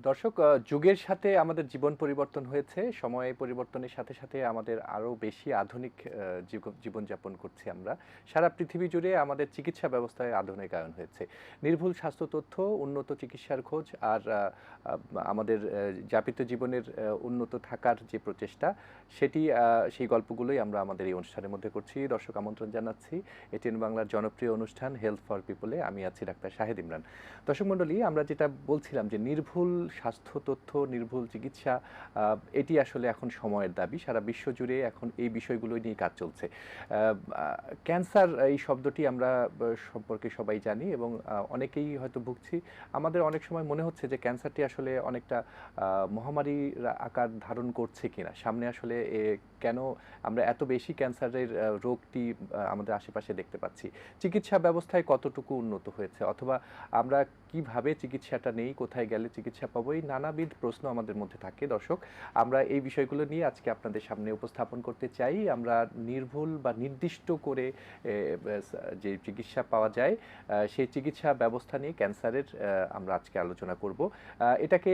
দর্শক, যুগের সাথে আমাদের জীবন পরিবর্তন হয়েছে। সময় পরিবর্তনের সাথে সাথে আমাদের আরও বেশি আধুনিক জীবনযাপন করছি আমরা। সারা পৃথিবী জুড়ে আমাদের চিকিৎসা ব্যবস্থায় আধুনিকায়ন হয়েছে। নির্ভুল স্বাস্থ্য তথ্য, উন্নত চিকিৎসার খোঁজ আর আমাদের যাপিত জীবনের উন্নত থাকার যে প্রচেষ্টা, সেই গল্পগুলোই আমরা আমাদের এই অনুষ্ঠানের মধ্যে করছি। দর্শক, আমন্ত্রণ জানাচ্ছি এটিএন বাংলার জনপ্রিয় অনুষ্ঠান হেলথ ফর পিপলে। আমি আছি ডাক্তার শাহেদ ইমরান। দর্শক মণ্ডলী, আমরা যেটা বলছিলাম যে নির্ভুল স্বাস্থ্য তথ্য, নির্ভুল চিকিৎসা, এটি আসলে এখন সময়ের দাবি। সারা বিশ্ব জুড়ে এখন এই বিষয়গুলো নিয়ে কাজ চলছে। ক্যান্সার এই শব্দটি আমরা সম্পর্কে সবাই জানি এবং অনেকেই হয়তো ভুগছি। আমাদের অনেক সময় মনে হচ্ছে যে ক্যান্সারটি আসলে অনেকটা মহামারীর আকার ধারণ করছে কিনা, সামনে আসলে কেন আমরা এত বেশি ক্যান্সারের রোগটি আমাদের আশেপাশে দেখতে পাচ্ছি। চিকিৎসা ব্যবস্থায় কতটুকু উন্নত হয়েছে, অথবা আমরা কিভাবে চিকিৎসাটা নেই, কোথায় গেলে চিকিৎসা পাবো, এই নানাবিধ প্রশ্ন আমাদের মধ্যে থাকে। দর্শক, আমরা এই বিষয়গুলো নিয়ে আজকে আপনাদের সামনে উপস্থাপন করতে চাই। আমরা নির্ভুল বা নির্দিষ্ট করে যে চিকিৎসা পাওয়া যায় সেই চিকিৎসা ব্যবস্থা নিয়ে ক্যান্সারের আমরা আজকে আলোচনা করব। এটাকে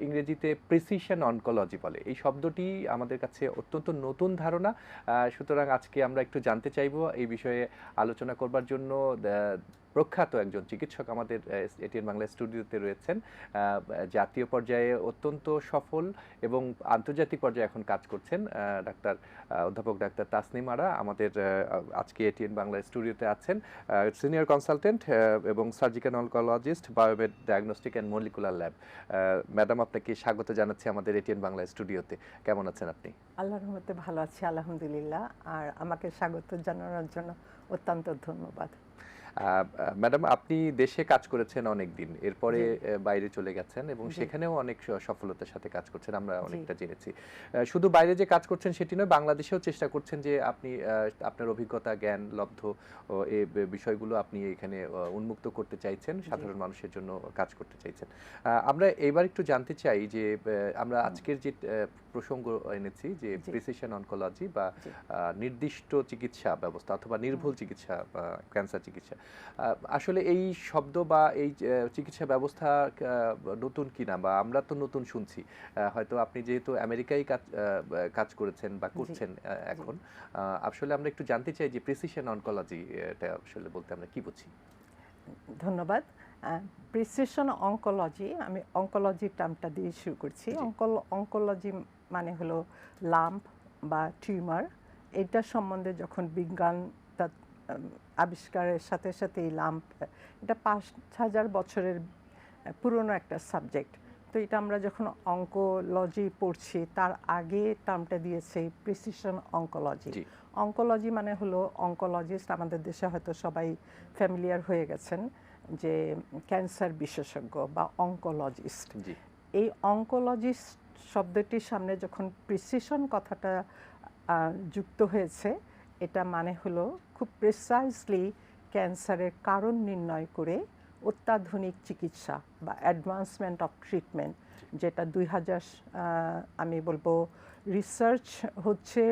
ইংরেজিতে প্রিসিশন অনকোলজি বলে। এই শব্দটি আমাদের কাছে অত্যন্ত নতুন ধারণা। সুতরাং আজকে আমরা একটু জানতে চাইব এই বিষয়ে। আলোচনা করবার জন্য প্রখ্যাত একজন চিকিৎসক আমাদের এটিএন বাংলা স্টুডিওতে রয়েছেন। জাতীয় পর্যায়ে অত্যন্ত সফল এবং আন্তর্জাতিক পর্যায়ে এখন কাজ করছেন অধ্যাপক ডাক্তার তাসনিম আরা আমাদের আজকে এটিএন বাংলা স্টুডিওতে আছেন। সিনিয়র কনসালটেন্ট এবং surgical oncologist, biomed diagnostic and molecular lab. Madam, আপনাকে স্বাগত জানাচ্ছি আমাদের এটিএন বাংলা স্টুডিওতে। কেমন আছেন আপনি? আল্লাহর রহমতে ভালো আছি, আলহামদুলিল্লাহ। আর আমাকে স্বাগত জানানোর জন্য অত্যন্ত ধন্যবাদ। ম্যাডাম, আপনি দেশে কাজ করেছেন অনেক দিন, এরপরে বাইরে চলে গেছেন এবং সেখানেও অনেক সফলতার সাথে কাজ করছেন, আমরা অনেকটা জেনেছি। শুধু বাইরে যে কাজ করছেন সেটি নয়, বাংলাদেশেও চেষ্টা করছেন যে আপনি আপনার অভিজ্ঞতা, জ্ঞান লব্ধ এই বিষয়গুলো আপনি এখানে উন্মুক্ত করতে চাইছেন, সাধারণ মানুষের জন্য কাজ করতে চাইছেন। আমরা এবার একটু জানতে চাই যে আমরা আজকের যে প্রসঙ্গ এনেছি যে প্রিসিশন অনকোলজি বা নির্দিষ্ট চিকিৎসা ব্যবস্থা অথবা নির্ভুল চিকিৎসা, ক্যান্সার চিকিৎসা, আসলে এই শব্দ বা এই চিকিৎসা ব্যবস্থা নতুন কিনা, বা আমরা তো নতুন শুনছি। হয়তো আপনি যেহেতু আমেরিকায় কাজ করেছেন বা করছেন এখন, আসলে আমরা একটু জানতে চাই যে প্রিসিশন অনকোলজি এটা আসলে বলতে আমরা কি বুঝি। ধন্যবাদ। প্রিসিশন অনকোলজি, আমি অনকোলজি টার্মটা দিয়ে শুরু করছি। অনকোলজি মানে হলো লাম্প বা টিউমার। এটা সম্বন্ধে যখন বিজ্ঞান আবিষ্কারের সাথে সাথে এই লাম্প, এটা 5,000 বছরের পুরনো একটা সাবজেক্ট। তো এটা আমরা যখন অঙ্কোলজি পড়ছি তার আগে টার্মটা দিয়েছে প্রিসিশন অঙ্কোলজি। অঙ্কোলজি মানে হলো অঙ্কোলজিস্ট, আমাদের দেশে হয়তো সবাই ফ্যামিলিয়ার হয়ে গেছেন যে ক্যান্সার বিশেষজ্ঞ বা অঙ্কোলজিস্ট। এই অঙ্কোলজিস্ট শব্দটির সামনে যখন প্রিসিশন কথাটা যুক্ত হয়েছে, এটা মানে হলো খুব প্রিসাইজলি ক্যান্সারের কারণ নির্ণয় করে অত্যাধুনিক চিকিৎসা বা অ্যাডভান্সমেন্ট অফ ট্রিটমেন্ট, যেটা 2000 আমি বলবো রিসার্চ হচ্ছে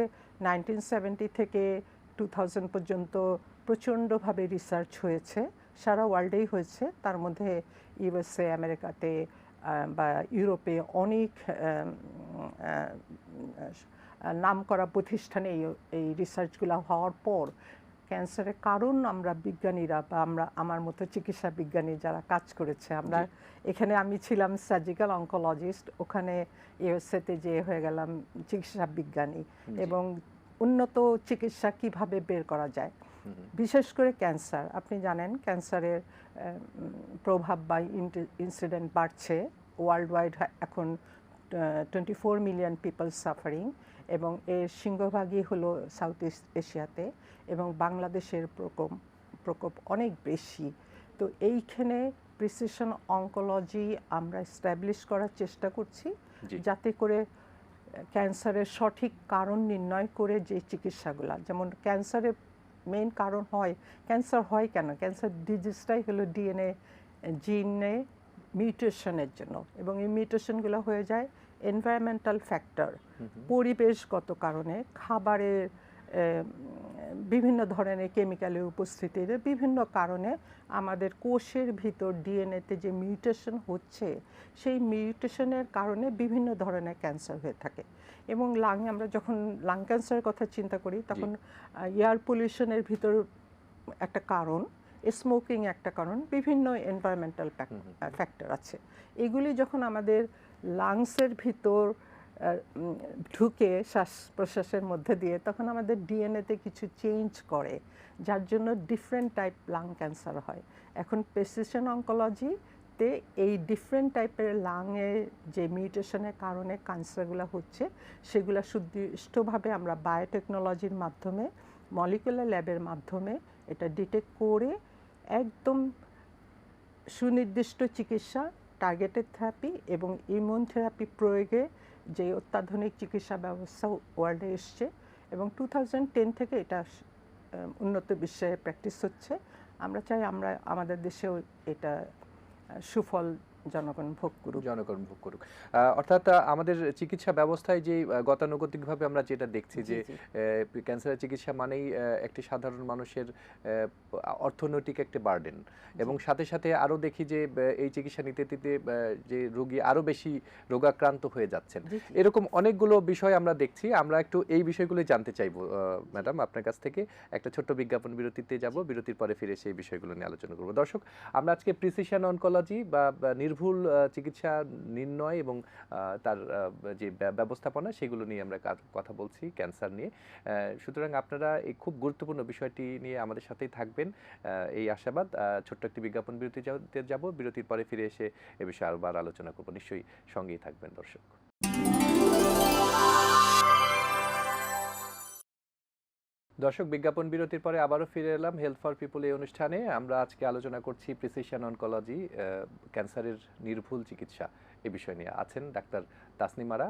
1970 থেকে 2000 পর্যন্ত প্রচণ্ডভাবে রিসার্চ হয়েছে, সারা ওয়ার্ল্ডেই হয়েছে। তার মধ্যে ইউএসএ, আমেরিকাতে বা ইউরোপে অনেক নামকরা প্রতিষ্ঠানে এই রিসার্চগুলো হওয়ার পর ক্যান্সারের কারণ আমরা বিজ্ঞানীরা বা আমার মতো চিকিৎসা বিজ্ঞানী যারা কাজ করেছে, আমরা এখানে আমি ছিলাম সার্জিক্যাল অনকোলজিস্ট, ওখানে ইউএসএতে যে হয়ে গেলাম চিকিৎসা বিজ্ঞানী, এবং উন্নত চিকিৎসা কিভাবে বের করা যায়। বিশেষ করে ক্যান্সার, আপনি জানেন ক্যান্সারের প্রভাব বা ইনসিডেন্ট বাড়ছে ওয়ার্ল্ড ওয়াইড। এখন 24 মিলিয়ন পিপল সাফারিং, এবং এর সিংহভাগই হলো সাউথ ইস্ট এশিয়াতে, এবং বাংলাদেশের প্রকোপ অনেক বেশি। তো এইখানে প্রিসিশন অনকোলজি আমরা এস্টাবলিশ করার চেষ্টা করছি, যাতে করে ক্যান্সারের সঠিক কারণ নির্ণয় করে যে চিকিৎসাগুলা, যেমন ক্যান্সারের মেইন কারণ হয়, ক্যান্সার হয় কেন, ক্যান্সার ডিজিজটাই হলো ডিএনএ জিনে মিউটেশনের জন্য, এবং এই মিউটেশনগুলো হয়ে যায় এনভায়রনমেন্টাল ফ্যাক্টর, পরিবেশগত কারণে, খাবারের বিভিন্ন ধরনের কেমিক্যালের উপস্থিতিতে বিভিন্ন কারণে আমাদের কোষের ভিতর ডিএনএতে যে মিউটেশন হচ্ছে সেই মিউটেশনের কারণে বিভিন্ন ধরনের ক্যান্সার হয়ে থাকে। এবং লাংয়ে আমরা যখন লাং ক্যান্সারের কথা চিন্তা করি তখন এয়ার পলিউশনের ভিতর একটা কারণ, স্মোকিং একটা কারণ, বিভিন্ন এনভায়রনমেন্টাল ফ্যাক্টর আছে। এগুলি যখন আমাদের লাংসের ভিতর ঢুকে শ্বাস প্রশ্বাসের মধ্যে দিয়ে তখন আমাদের ডিএনএতে কিছু চেঞ্জ করে, যার জন্য ডিফারেন্ট টাইপ লাং ক্যান্সার হয়। এখন প্রিসিশন অঙ্কোলজিতে এই ডিফারেন্ট টাইপের লাংয়ের যে মিউটেশনের কারণে ক্যান্সারগুলো হচ্ছে সেগুলো সুনির্দিষ্টভাবে আমরা বায়োটেকনোলজির মাধ্যমে, মলিকুলার ল্যাবের মাধ্যমে এটা ডিটেক্ট করে একদম সুনির্দিষ্ট চিকিৎসা, টার্গেটেড থেরাপি এবং ইমিউনথেরাপি প্রয়োগে যে অত্যাধুনিক চিকিৎসা ব্যবস্থা ওয়ার্ল্ডে এসছে এবং 2010 থেকে এটা উন্নত বিশ্বে প্র্যাকটিস হচ্ছে। আমরা চাই আমরা আমাদের দেশেও এটা সুফল জনগণ ভোগ করুক। অর্থাৎ আমাদের চিকিৎসা ব্যবস্থায় যে গতানুগতিকভাবে আমরা যেটা দেখছি যে ক্যান্সারের চিকিৎসা মানেই একটি সাধারণ মানুষের অর্থনৈতিক একটা বার্ডেন, এবং সাথে সাথে আরও দেখি যে এই চিকিৎসা নিতে নিতে যে রোগী আরও বেশি রোগাক্রান্ত হয়ে যাচ্ছেন। এরকম অনেকগুলো বিষয় আমরা দেখছি। আমরা একটু এই বিষয়গুলো জানতে চাইবো ম্যাডাম আপনার কাছ থেকে। একটা ছোট্ট বিজ্ঞাপন বিরতিতে যাব, বিরতির পরে ফিরে সেই বিষয়গুলো নিয়ে আলোচনা করব। দর্শক, আমরা আজকে প্রিসিশন অনকোলজি বা নির্ভুল চিকিৎসা নির্ণয় এবং তার যে ব্যবস্থাপনা সেগুলো নিয়ে আমরা কথা বলছি, ক্যান্সার নিয়ে। সুতরাং আপনারা এই খুব গুরুত্বপূর্ণ বিষয়টি নিয়ে আমাদের সাথেই থাকবেন, এই আশাবাদ। ছোট্ট একটি বিজ্ঞাপন বিরতিতে যাব, বিরতির পরে ফিরে এসে এ বিষয়ে আবার আলোচনা করব। নিশ্চয়ই সঙ্গেই থাকবেন দর্শক। দর্শক, বিজ্ঞাপন বিরতির পরে আবারও ফিরে এলাম হেলথ ফর পিপল এই অনুষ্ঠানে। আমরা আজকে আলোচনা করছি প্রিসিশন অনকোলজি, ক্যান্সারের নির্ভুল চিকিৎসা, এই বিষয় নিয়ে আছেন ডাক্তার তাসনিমারা।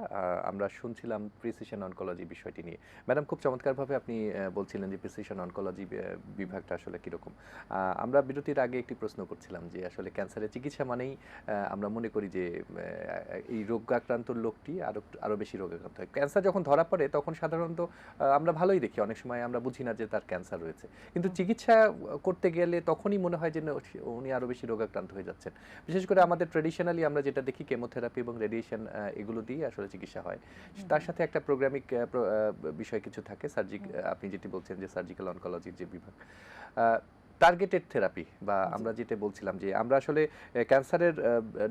আমরা শুনছিলাম প্রিসিশন অনকোলজি বিষয়টি নিয়ে। ম্যাডাম, খুব চমৎকারভাবে আপনি বলছিলেন যে প্রিসিশন অনকোলজি বিভাগটা আসলে কীরকম। আমরা বিরতির আগে একটি প্রশ্ন করছিলাম যে আসলে ক্যান্সারের চিকিৎসা মানেই আমরা মনে করি যে এই রোগাক্রান্ত লোকটি আরও বেশি রোগাক্রান্ত হয়। ক্যান্সার যখন ধরা পড়ে তখন সাধারণত আমরা ভালোই দেখি, অনেক সময় আমরা বুঝি না যে তার ক্যান্সার রয়েছে, কিন্তু চিকিৎসা করতে গেলে তখনই মনে হয় যে উনি আরও বেশি রোগাক্রান্ত হয়ে যাচ্ছেন। বিশেষ করে আমাদের ট্র্যাডিশনালি আমরা যেটা দেখি কেমোথেরাপি এবং রেডিয়েশন, এগুলো দিয়ে আসলে চিকিৎসা হয়। তার সাথে একটা প্রোগ্রামিক বিষয় কিছু থাকে, আপনি যেটি বলছেন যে সার্জিক্যাল অনকোলজির যে বিভাগ, টার্গেটেড থেরাপি বা আমরা যেটা বলছিলাম যে আমরা আসলে ক্যান্সারের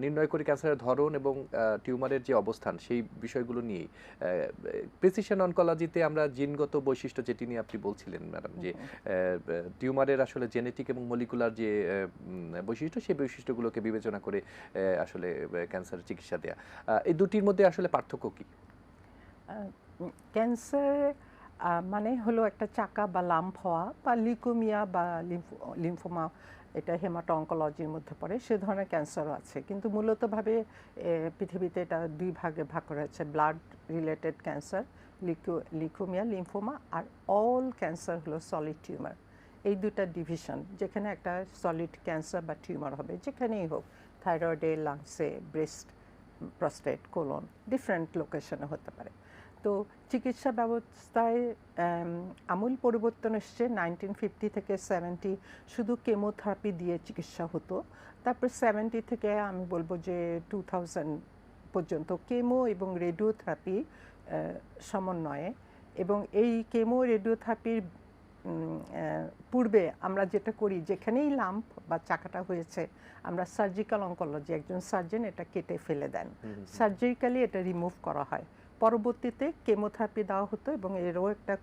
নির্ণয় করি ক্যান্সারের ধরন এবং টিউমারের যে অবস্থান সেই বিষয়গুলো নিয়েই। প্রিসিশন অনকোলজিতে আমরা জিনগত বৈশিষ্ট্য যেটি নিয়ে আপনি বলছিলেন ম্যাডাম, যে টিউমারের আসলে জেনেটিক এবং মলিকুলার যে বৈশিষ্ট্য, সেই বৈশিষ্ট্যগুলোকে বিবেচনা করে আসলে ক্যান্সারের চিকিৎসা দেয়া, এই দুটির মধ্যে আসলে পার্থক্য কী? ক্যান্সার মানে হলো একটা চাকা বা লাম্প হওয়া, বা লিউকেমিয়া বা লিম্ফোমা, এটা হেমাটো অঙ্কোলজির মধ্যে পড়ে। সে ধরনের ক্যান্সারও আছে, কিন্তু মূলতভাবে পৃথিবীতে এটা দুই ভাগে ভাগ করা হয়েছে: blood related cancer, leukaemia, lymphoma, আর অল ক্যান্সার হলো সলিড টিউমার। এই দুটা ডিভিশন, যেখানে একটা সলিড ক্যান্সার বা টিউমার হবে যেখানেই হোক, থাইরয়েডে, লাংসে, ব্রেস্ট, প্রস্টেট, কোলন, ডিফারেন্ট লোকেশনে হতে পারে। তো চিকিৎসা ব্যবস্থায় আমূল পরিবর্তন এসছে। 1950 থেকে 70 শুধু কেমোথেরাপি দিয়ে চিকিৎসা হতো। তারপর 70 থেকে আমি বলবো যে 2000 পর্যন্ত কেমো এবং রেডিওথেরাপি সমন্বয়ে, এবং এই কেমো রেডিওথেরাপির পূর্বে আমরা যেটা করি, যেখানেই লাম্প বা চাকাটা হয়েছে আমরা সার্জিক্যাল অঙ্কোলজি, একজন সার্জন এটা কেটে ফেলে দেন, সার্জিক্যালি এটা রিমুভ করা হয়। পরবর্তীতে কেমোথেরাপি দেওয়া হতো এবং এরও একটা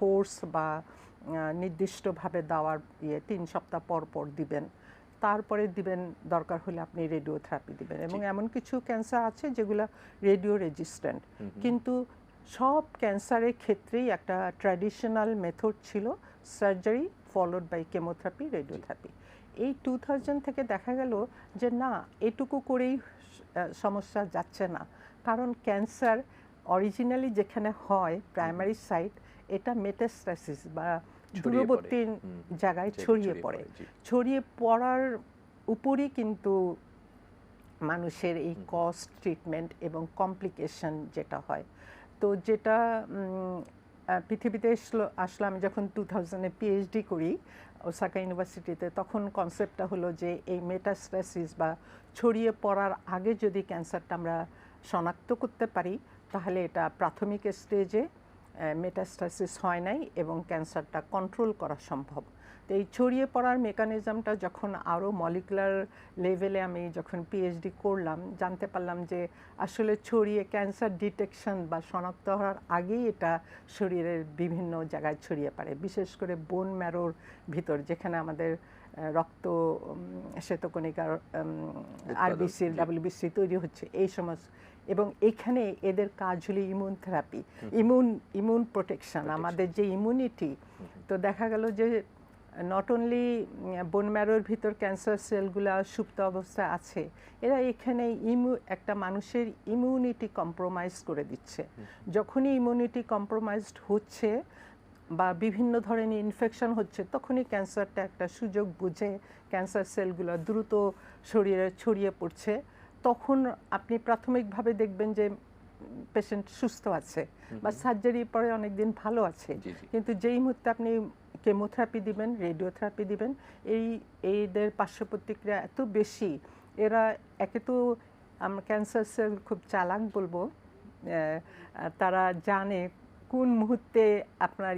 কোর্স বা নির্দিষ্টভাবে দেওয়ার 3 সপ্তাহ পর পর দিবেন, তারপরে দিবেন দরকার হলে আপনি রেডিওথেরাপি দিবেন। এবং এমন কিছু ক্যান্সার আছে যেগুলো রেডিও রেজিস্ট্যান্ট, কিন্তু সব ক্যান্সারের ক্ষেত্রেই একটা ট্র্যাডিশনাল মেথড ছিল surgery followed by chemotherapy, radiotherapy. এই 2000 থেকে দেখা গেল যে না, এটুকু করেই সমস্যা যাচ্ছে না, কারণ ক্যান্সার অরিজিনালি যেখানে হয় প্রাইমারি সাইট, এটা মেটাস্টাসিস বা দূরবর্তী জায়গায় ছড়িয়ে পড়ে। ছড়িয়ে পড়ার উপরই কিন্তু মানুষের এই কস্ট, ট্রিটমেন্ট এবং কমপ্লিকেশন যেটা হয়। তো যেটা পৃথিবীতে আসলে আমি যখন 2000-এ পিএইচডি করি ওসাকা ইউনিভার্সিটিতে, তখন কনসেপ্টটা হলো যে এই মেটাস্ট্যাসিস বা ছড়িয়ে পড়ার আগে যদি ক্যান্সারটা আমরা শনাক্ত করতে পারি তাহলে এটা প্রাথমিক স্টেজে মেটাস্ট্যাসিস হয় নাই এবং ক্যান্সারটা কন্ট্রোল করা সম্ভব। তো এই ছড়িয়ে পড়ার মেকানিজমটা যখন আরও মলিকুলার লেভেলে আমি যখন পিএইচডি করলাম, জানতে পারলাম যে আসলে ছড়িয়ে ক্যান্সার ডিটেকশন বা শনাক্ত হওয়ার আগেই এটা শরীরের বিভিন্ন জায়গায় ছড়িয়ে পড়ে, বিশেষ করে বোন ম্যারোর ভিতর, যেখানে আমাদের রক্ত শ্বেতকণিকার আরবিসি ডাব্লিউবিসি তৈরি হচ্ছে এই সমস্ত, এবং এখানে এদের কাজ হলো ইমিউন থেরাপি, ইমিউন প্রোটেকশন, আমাদের যে ইমিউনিটি। তো দেখা গেল যে নট অনলি বোন ম্যারোর ভিতর ক্যান্সার সেলগুলো সুপ্ত অবস্থায় আছে, এরা এখানে একটা মানুষের ইমিউনিটি কম্প্রোমাইজ করে দিচ্ছে। যখনই ইমিউনিটি কম্প্রোমাইজড হচ্ছে বা বিভিন্ন ধরনের ইনফেকশন হচ্ছে, তখনই ক্যান্সারটা একটা সুযোগ বুঝে ক্যান্সার সেলগুলো দ্রুত শরীরে ছড়িয়ে পড়ছে। তখন আপনি প্রাথমিকভাবে দেখবেন যে পেশেন্ট সুস্থ আছে বা সার্জারির পরে অনেকদিন ভালো আছে, কিন্তু যেই মুহূর্তে আপনি কেমোথেরাপি দিবেন, রেডিওথেরাপি দিবেন, এইদের পার্শ্ব প্রতিক্রিয়া এত বেশি। এরা একে তো ক্যান্সার সেল খুব চালাক বলবো, তারা জানে কোন মুহূর্তে আপনার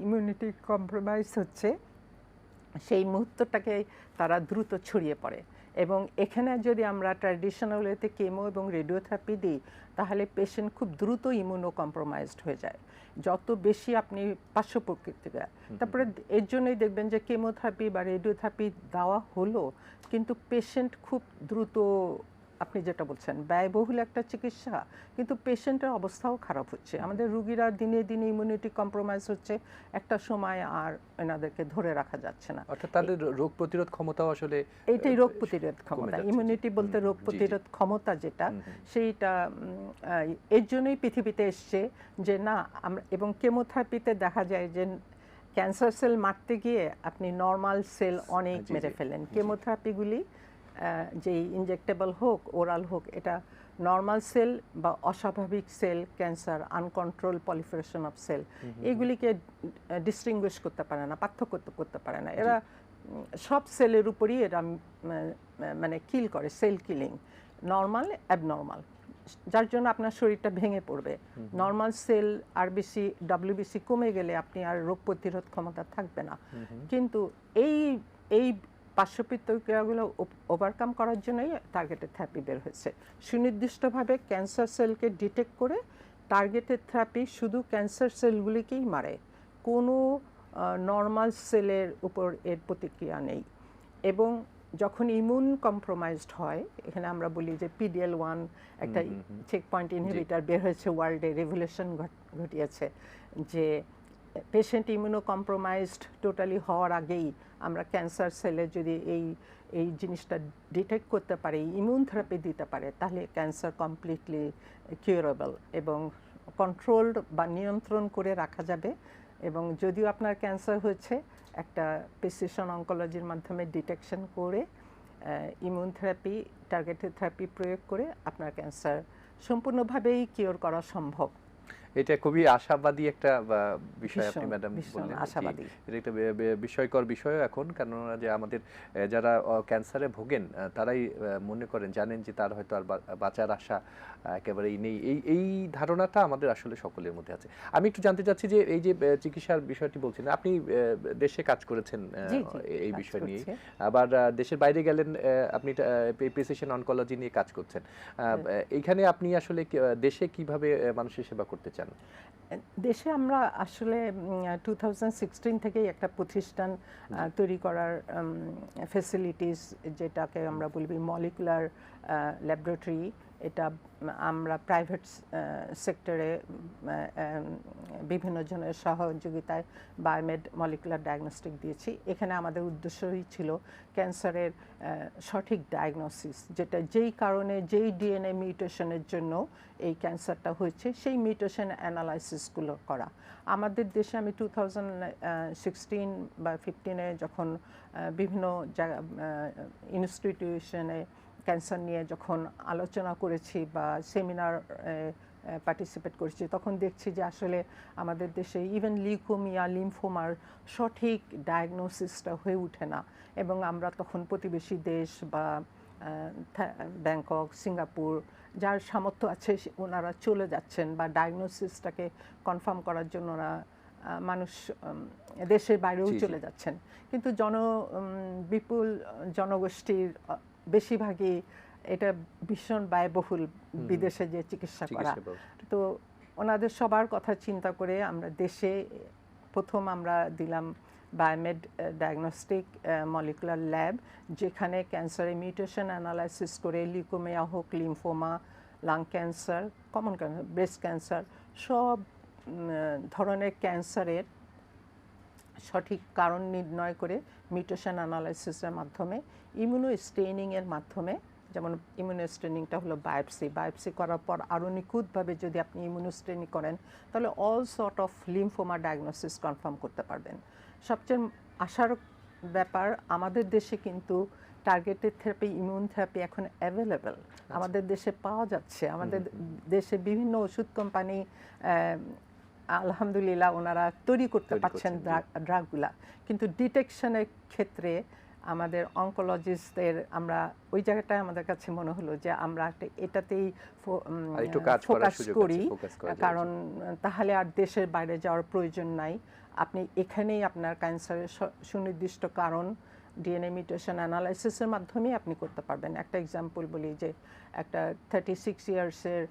ইমিউনিটি কম্প্রোমাইজ হচ্ছে, সেই মুহূর্তটাকে তারা দ্রুত ছড়িয়ে পড়ে। এবং এখানে যদি আমরা ট্র্যাডিশনাল ওয়েতে কেমো এবং রেডিওথেরাপি দিই তাহলে পেশেন্ট খুব দ্রুত ইমিউনো কম্প্রোমাইজড হয়ে যায়, যত বেশি আপনি পার্শ্ব প্রতিক্রিয়া। তারপরে এর জন্যই দেখবেন যে কেমোথেরাপি বা রেডিওথেরাপি দেওয়া হলো, কিন্তু পেশেন্ট খুব দ্রুত, আপনি যেটা বলছেন ব্যয়বহুল একটা চিকিৎসা, কিন্তু পেশেন্টের অবস্থাও খারাপ হচ্ছে। আমাদের রুগীরা দিনে দিনে ইমিউনিটি কম্প্রোমাইজ হচ্ছে, একটা সময় আর এনাদেরকে ধরে রাখা যাচ্ছে না। অর্থাৎ তাদের রোগ প্রতিরোধ ক্ষমতাও আসলে এইটাই রোগ প্রতিরোধ ক্ষমতা, ইমিউনিটি বলতে রোগ প্রতিরোধ ক্ষমতা যেটা, সেইটা এর জন্যই পৃথিবীতে এসছে যে না আমরা, এবং কেমোথেরাপিতে দেখা যায় যে ক্যান্সার সেল মারতে গিয়ে আপনি নর্মাল সেল অনেক মেরে ফেলেন। কেমোথেরাপিগুলি যে ইনজেক্টেবল হোক ওরাল হোক, এটা নর্মাল সেল বা অস্বাভাবিক cell, cancer, uncontrol proliferation of cell, এগুলিকে ডিস্টিংগুইশ করতে পারে না, পার্থক্য করতে পারে না। এরা সব সেলের উপরই এরা মানে কিল করে, সেল কিলিং, নর্মাল অ্যাবনর্মাল, যার জন্য আপনার শরীরটা ভেঙে পড়বে। নর্মাল সেল আরবিসি ডাব্লিউবিসি কমে গেলে আপনি আর রোগ প্রতিরোধ ক্ষমতা থাকবে না। কিন্তু এই পার্শ্ব প্রতিক্রিয়াগুলো ওভারকাম করার জন্যই টার্গেটেড থেরাপি বের হয়েছে। সুনির্দিষ্টভাবে ক্যান্সার সেলকে ডিটেক্ট করে টার্গেটেড থেরাপি শুধু ক্যান্সার সেলগুলিকেই মারে, কোনো নর্মাল সেলের উপর এর প্রতিক্রিয়া নেই। এবং যখন ইমিউন কম্প্রোমাইজড হয়, এখানে আমরা বলি যে PDL1 একটা চেক পয়েন্ট ইনহিবিটর বের হয়েছে, ওয়ার্ল্ডে রেভলিউশন ঘটিয়েছে, যে পেশেন্ট ইমিউনো কম্প্রোমাইজড টোটালি হওয়ার আগেই আমরা ক্যান্সার সেলে যদি এই জিনিসটা ডিটেক্ট করতে পারি, ইমিউন থেরাপি দিতে পারে, তাহলে ক্যান্সার কমপ্লিটলি কিউরেবল এবং কন্ট্রোলড বা নিয়ন্ত্রণ করে রাখা যাবে। এবং যদিও আপনার ক্যান্সার হয়েছে, একটা প্রিসিশন অঙ্কোলজির মাধ্যমে ডিটেকশন করে ইমিউন থেরাপি, টার্গেটেড থেরাপি প্রয়োগ করে আপনার ক্যান্সার সম্পূর্ণভাবেই কিওর করা সম্ভব। এটা খুবই আশাবাদী একটা বিষয় আপনি ম্যাডাম বললেন। আশাবাদী, এটা একটা বিস্ময়কর বিষয় এখন, কেননা যে আমাদের যারা ক্যান্সারে ভোগেন তারাই মনে করেন, জানেন যে তার হয়তো আর বাঁচার আশা একেবারেই নেই। এই ধারণাটা আমাদের আসলে সকলের মধ্যে আছে। আমি একটু জানতে চাচ্ছি যে এই যে চিকিৎসার বিষয়টি বলছেন, আপনি দেশে কাজ করেছেন এই বিষয় নিয়ে, আবার দেশের বাইরে গেলেন, আপনি প্রিসিশন অনকোলজি নিয়ে কাজ করছেন। এইখানে আপনি আসলে দেশে কিভাবে মানুষের সেবা করতে চান? দেশে আমরা আসলে 2016 থেকেই একটা প্রতিষ্ঠান তৈরি করার ফ্যাসিলিটিস, যেটাকে আমরা বলবি মলিকুলার ল্যাবরেটরি, এটা আমরা প্রাইভেট সেক্টরে বিভিন্ন জনের সহযোগিতায় বায়োমেড মলিকুলার ডায়াগনস্টিক দিয়েছি। এখানে আমাদের উদ্দেশ্যই ছিল ক্যান্সারের সঠিক ডায়াগনোসিস, যেটা যেই কারণে যেই ডিএনএ মিউটেশনের জন্য এই ক্যান্সারটা হয়েছে সেই মিউটেশন অ্যানালাইসিসগুলো করা। আমাদের দেশে আমি 2016 বা 15-এ যখন বিভিন্ন ইনস্টিটিউশনে ক্যান্সার নিয়ে যখন আলোচনা করেছি বা সেমিনার পার্টিসিপেট করেছি, তখন দেখছি যে আসলে আমাদের দেশে ইভেন লিউকোমিয়া, লিম্ফোমার সঠিক ডায়াগনোসিসটা হয়ে ওঠে না, এবং আমরা তখন প্রতিবেশী দেশ বা ব্যাংকক, সিঙ্গাপুর যার সামর্থ্য আছে ওনারা চলে যাচ্ছেন, বা ডায়াগনোসিসটাকে কনফার্ম করার জন্য ওরা মানুষ দেশের বাইরেও চলে যাচ্ছেন। কিন্তু বিপুল জনগোষ্ঠীর বেশিরভাগই এটা ভীষণ ব্যয়বহুল বিদেশে যে চিকিৎসা করা। তো ওনাদের সবার কথা চিন্তা করে আমরা দেশে প্রথম আমরা দিলাম বায়োমেড ডায়াগনস্টিক মলিকুলার ল্যাব, যেখানে ক্যান্সারের মিউটেশন অ্যানালাইসিস করে লিউকোমিয়া হোক, lymphoma, lung cancer, common cancer, breast cancer, সব ধরনের ক্যান্সারের সঠিক কারণ নির্ণয় করে মিউটেশন অ্যানালাইসিসের মাধ্যমে, ইমিউনো স্টেনিংয়ের মাধ্যমে, যেমন ইমিউনো স্টেনিংটা হলো বায়োপসি করার পর আরও নিখুঁতভাবে যদি আপনি ইমিউনো স্টেনিং করেন তাহলে all sort of lymphoma diagnosis confirm করতে পারবেন। সবচেয়ে আশার ব্যাপার, আমাদের দেশে কিন্তু টার্গেটেড থেরাপি, ইমিউন থেরাপি এখন অ্যাভেলেবেল আমাদের দেশে পাওয়া যাচ্ছে। আমাদের দেশে বিভিন্ন ওষুধ কোম্পানি আলহামদুলিল্লাহ ওনারা তৈরি করতে পারছেন ড্রাগগুলা, কিন্তু ডিটেকশনের ক্ষেত্রে আমাদের অঙ্কোলজিস্টদের আমরা ওই জায়গাটায় আমাদের কাছে মনে হলো যে আমরা এটাতেই ফোকাস করি, কারণ তাহলে আর দেশের বাইরে যাওয়ার প্রয়োজন নাই। আপনি এখানেই আপনার ক্যান্সারের সুনির্দিষ্ট কারণ ডিএনএ মিউটেশন অ্যানালাইসিসের মাধ্যমে আপনি করতে পারবেন। একটা এক্সাম্পল বলি, যে একটা 36 ইয়ার্সের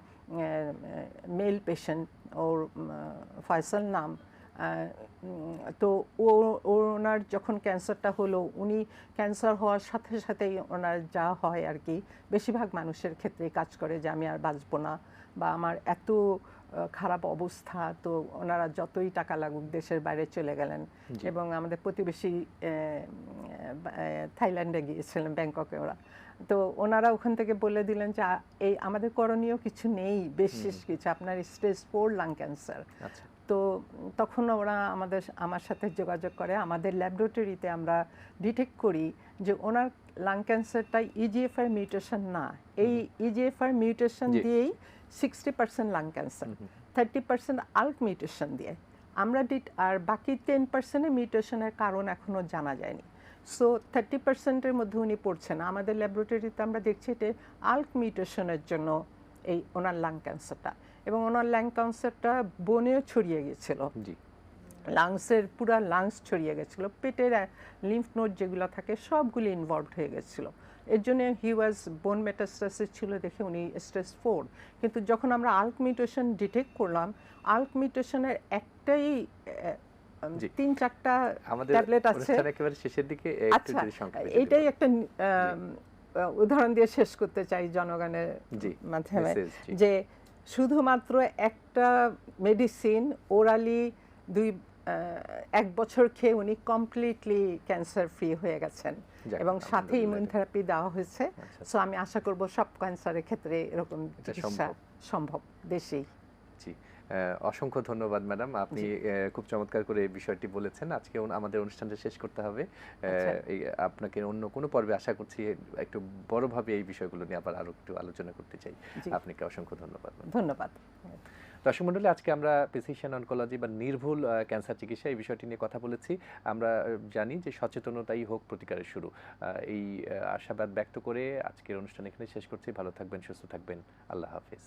মেল পেশেন্ট, ওর ফয়সাল নাম, তো ওনার যখন ক্যান্সারটা হলো, উনি ক্যান্সার হওয়ার সাথে সাথেই ওনার যা হয় আর কি, বেশিরভাগ মানুষের ক্ষেত্রে কাজ করে যে আমি আর বাঁচবো না, বা আমার এত খারাপ অবস্থা, তো ওনারা যতই টাকা লাগুক দেশের বাইরে চলে গেলেন। এবং আমাদের প্রতিবেশী থাইল্যান্ডে গিয়েছিলেন, ব্যাংককে ওরা, তো ওনারা ওখান থেকে বলে দিলেন যে এই আমাদের করণীয় কিছু নেই, বিশেষ কিছু, আপনার স্টেজ 4 লাং ক্যান্সার। তো তখন ওরা আমার সাথে যোগাযোগ করে, আমাদের ল্যাবরেটরিতে আমরা ডিটেক্ট করি যে ওনার লাং ক্যান্সারটা ইজিএফআর মিউটেশন না, এই ইজিএফআর মিউটেশন দিয়েই 60% লাং ক্যান্সার, 30% আল্ক মিউটেশন দিয়ে আমরা আর বাকি 10% মিউটেশনের কারণ এখনো জানা যায়নি। সো 30%-এর মধ্যে উনি পড়ছেন। আমাদের ল্যাবরেটরিতে আমরা দেখছি এটা আল্ক মিউটেশনের জন্য এই ওনার লাং ক্যান্সারটা, এবং ওনার লাং ক্যান্সারটা বনেও ছড়িয়ে গেছিল, লাংসের পুরা লাংস ছড়িয়ে গেছিলো, পেটের লিম্ফ নোড যেগুলো থাকে সবগুলি ইনভলভড হয়ে গেছিলো। এর জন্য হি ওয়াজ বোন মেটাস্টাসিস ছিল দেখে উনি স্টেজ 4। কিন্তু যখন আমরা আল্ক মিউটেশন ডিটেক্ট করলাম, আল্ক মিউটেশনের একটাই 3-4টা ট্যাবলেট আছে। শেষের দিকে এইটাই একটা উদাহরণ দিয়ে শেষ করতে চাই জনগণের মাধ্যমে, যে শুধুমাত্র একটা মেডিসিন ওরালি 1 বছর খেয়ে উনি কমপ্লিটলি ক্যান্সার ফ্রি হয়ে গেছেন, এবং সাথে ইমিউন থেরাপি দেওয়া হয়েছে। সো আমি আশা করব সব ক্যান্সারের ক্ষেত্রে এরকম চিকিৎসা সম্ভব দেশেই। জি, অসংখ্য ধন্যবাদ ম্যাডাম, আপনি খুব চমৎকার করে এই বিষয়টি বলেছেন। আজকে আমাদের অনুষ্ঠানটা শেষ করতে হবে, আপনাকে অন্য কোনো পর্বে আশা করছি একটু বড়ভাবে এই বিষয়গুলো নিয়ে আবার আরো একটু আলোচনা করতে চাই। আপনাকে অসংখ্য ধন্যবাদ। ধন্যবাদ। দর্শক মণ্ডলী, আজকে আমরা প্রিসিশন অনকোলজি বা নির্ভুল ক্যান্সার চিকিৎসা এই বিষয়টি নিয়ে কথা বলেছি। আমরা জানি যে সচেতনতাই হোক প্রতিকারের শুরু, এই আশাবাদ ব্যক্ত করে আজকের অনুষ্ঠান এখানে শেষ করছি। ভালো থাকবেন, সুস্থ থাকবেন, আল্লাহ হাফেজ।